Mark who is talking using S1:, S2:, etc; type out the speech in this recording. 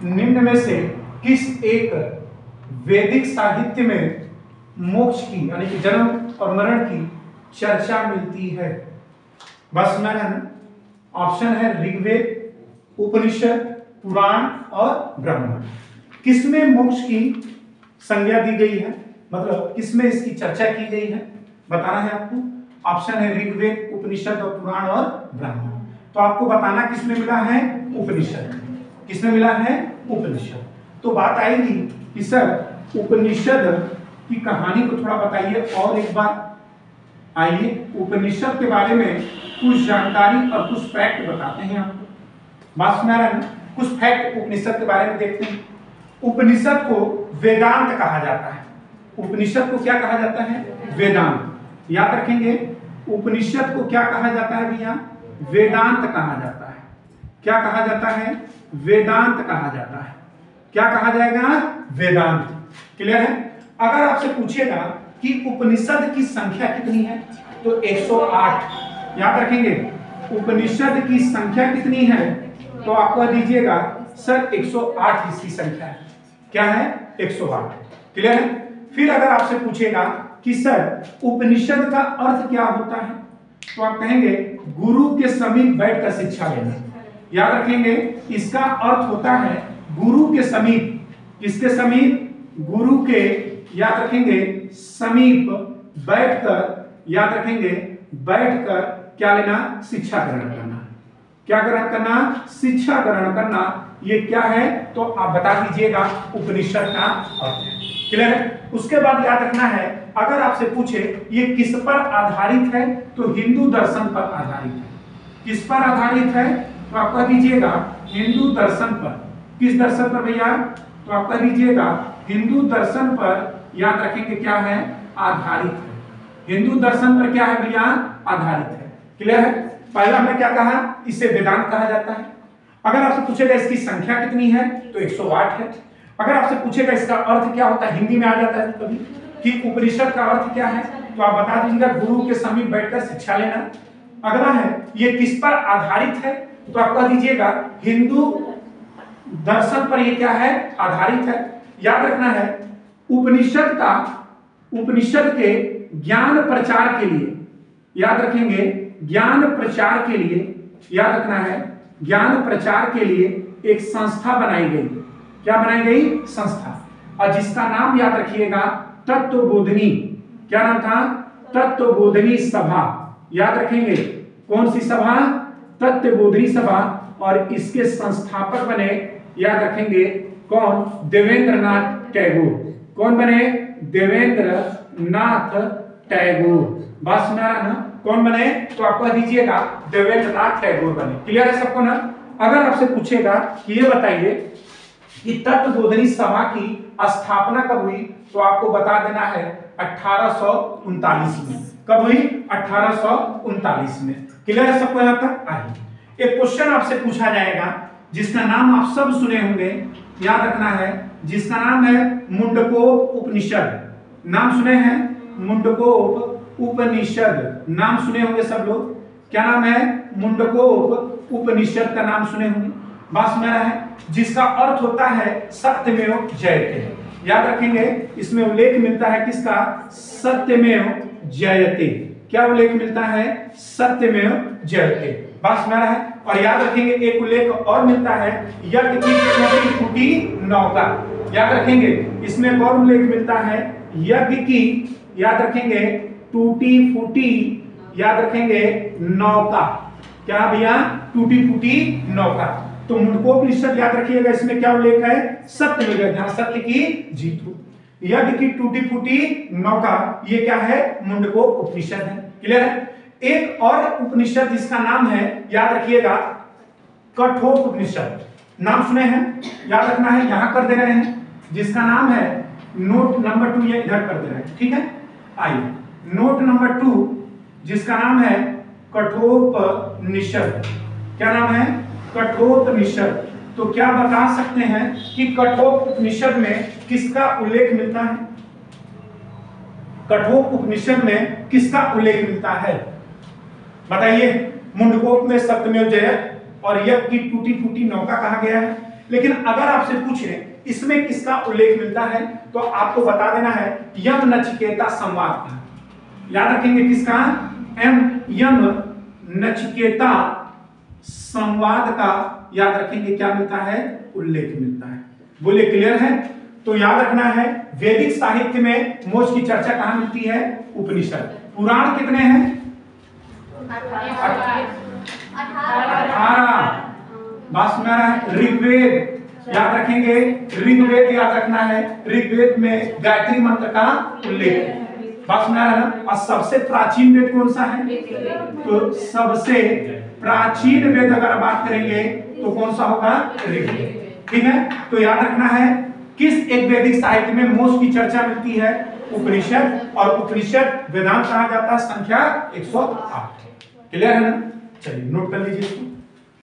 S1: निम्न में से किस एक वैदिक साहित्य में मोक्ष की यानी कि जन्म और मरण की चर्चा मिलती है? बस सुना है ना। ऑप्शन है ऋग्वेद, उपनिषद, पुराण और ब्राह्मण। किसमें मोक्ष की संज्ञा दी गई है, मतलब किसमें इसकी चर्चा की गई है, बताना है आपको। ऑप्शन है ऋग्वेद, उपनिषद और पुराण और ब्राह्मण। तो आपको बताना किसमें मिला है, उपनिषद। किसमें मिला है, उपनिषद। तो बात आएगी कि सर उपनिषद की कहानी को थोड़ा बताइए और एक बार। आइए उपनिषद के बारे में कुछ जानकारी और कुछ फैक्ट बताते हैं आपको। बात सुना रहे हैं, कुछ फैक्ट उपनिषद के बारे में देखते हैं। उपनिषद को वेदांत कहा जाता है। उपनिषद को क्या कहा जाता है, वेदांत। याद रखेंगे, उपनिषद को क्या कहा जाता है भैया, वेदांत कहा जाता है। क्या कहा जाता है, वेदांत कहा जाता है। क्या कहा जाएगा, वेदांत। क्लियर है। अगर आपसे पूछेगा कि उपनिषद की संख्या कितनी है, तो 108। याद रखेंगे, उपनिषद की संख्या कितनी है, तो आप कह दीजिएगा सर 108 इसकी संख्या है। क्या है, 108। क्लियर है। फिर अगर आपसे पूछेगा कि सर उपनिषद का अर्थ क्या होता है, तो आप कहेंगे गुरु के समीप बैठकर शिक्षा लेना। याद रखेंगे, इसका अर्थ होता है गुरु के समीप। किसके समीप, गुरु के, याद रखेंगे, समीप बैठकर, याद रखेंगे, बैठकर क्या लेना, शिक्षा ग्रहण करना। क्या ग्रहण करना, शिक्षा ग्रहण करना। ये क्या है, तो आप बता दीजिएगा उपनिषद का अर्थ है। क्लियर है। उसके बाद याद रखना है, अगर आपसे पूछे ये किस पर आधारित है, तो हिंदू दर्शन पर आधारित है। किस पर आधारित है, तो आप कह दीजिएगा हिंदू दर्शन पर। किस दर्शन पर भैया, तो आप कह दीजिएगा हिंदू दर्शन पर। याद रखेंगे क्या है, आधारित है। हिंदू दर्शन पर क्या है भैया, आधारित है। क्लियर है। पहला हमने क्या कहा, इसे वेदांत कहा जाता है। अगर आपसे पूछेगा इसकी संख्या कितनी है, तो 108 है। अगर आपसे पूछेगा इसका अर्थ क्या होता है, हिंदी में आ जाता है कभी कि उपनिषद का अर्थ क्या है, तो आप बता दीजिएगा गुरु के समीप बैठकर शिक्षा लेना। अगला है ये किस पर आधारित है, तो आप कह दीजिएगा हिंदू दर्शन पर ये क्या है, आधारित है। याद रखना है, उपनिषद के ज्ञान प्रचार के लिए, याद रखेंगे, ज्ञान प्रचार के लिए, याद रखना है, ज्ञान प्रचार के लिए एक संस्था बनाई गई। क्या बनाई गई, संस्था, और जिसका नाम याद रखिएगा तत्वबोधिनी। क्या नाम था, तत्वबोधिनी सभा। याद रखेंगे, कौन सी सभा, तत्वबोधिनी सभा। और इसके संस्थापक बने, याद रखेंगे, कौन, देवेंद्रनाथ टैगोर। कौन बने, देवेंद्रनाथ टैगोर। बात सुना रहा ना, कौन बने, तो आप कह दीजिएगा देवेंद्रनाथ टैगोर बने। क्लियर है सबको ना। अगर आपसे पूछेगा कि ये बताइए कि तत्वबोधिनी सभा की स्थापना कब हुई, तो आपको बता देना है 1839 में। कब हुई, 1839 में। क्लियर है सबको यहाँ तक। आइए एक क्वेश्चन आपसे पूछा जाएगा जिसका नाम आप सब सुने होंगे, याद रखना है, जिसका नाम है मुंडकोप उपनिषद। नाम सुने हैं, मुंडकोप उपनिषद। नाम सुने होंगे सब लोग। क्या नाम है, मुंडकोप उपनिषद का नाम सुने होंगे। बात सुना है, जिसका अर्थ होता है सत्यमेव जयते। याद रखेंगे, इसमें उल्लेख मिलता है किसका, सत्यमेव जयते। क्या उल्लेख मिलता है, सत्यमेव जयते। बात सुना है। और याद रखेंगे एक उल्लेख और मिलता है, यज्ञ की टूटी फूटी नौका। याद रखेंगे, इसमें एक और उल्लेख मिलता है, यज्ञ की, याद रखेंगे, टूटी फूटी, याद रखेंगे, नौका। क्या भैया, टूटी फूटी नौका। तो मुंडकोपनिषद याद रखिएगा, इसमें क्या उल्लेख है, सत्य में जहाँ सत्य की जीत हो। यज्ञ की टूटी फूटी नौका, ये क्या है, मुंडकोप उपनिषद है। क्लियर है। एक और उपनिषद जिसका नाम है, याद रखिएगा, कठोपनिषद। नाम सुने हैं, याद रखना है, यहां कर दे रहे हैं, जिसका नाम है, नोट नंबर 2 ये इधर कर दे रहे हैं। ठीक है। आइए नोट नंबर 2 जिसका नाम है कठोपनिषद। क्या नाम है, कठोपनिषद। तो क्या बता सकते हैं कि कठोपनिषद में किसका उल्लेख मिलता है, कठोपनिषद में किसका उल्लेख मिलता है, बताइए। मुंडकोप में सत्यमेव जयते और यज्ञ की टूटी फूटी नौका कहा गया है, लेकिन अगर आपसे पूछे इसमें किसका उल्लेख मिलता है तो आपको बता देना है यम नचिकेता संवाद का। याद रखेंगे किसका? यम नचिकेता संवाद का याद रखेंगे क्या मिलता है? उल्लेख मिलता है। बोलिए क्लियर है? तो याद रखना है वैदिक साहित्य में मोक्ष की चर्चा कहां मिलती है? उपनिषद। पुराण कितने हैं? 18। बात सुना रहा है? ऋग्वेद याद रखेंगे, ऋग्वेद याद रखना है, ऋग्वेद में गायत्री मंत्र का उल्लेख है। बात सुना रहा है? और सबसे प्राचीन वेद कौन सा है? तो सबसे प्राचीन वेद अगर बात करेंगे तो कौन सा होगा? ऋग्वेद। ठीक है, तो याद रखना है किस एक वैदिक साहित्य में मोक्ष की चर्चा मिलती है? उपनिषद। और उपनिषद वेदांत कहा जाता है संख्या 108। क्लियर है ना? चलिए नोट कर लीजिए इसको।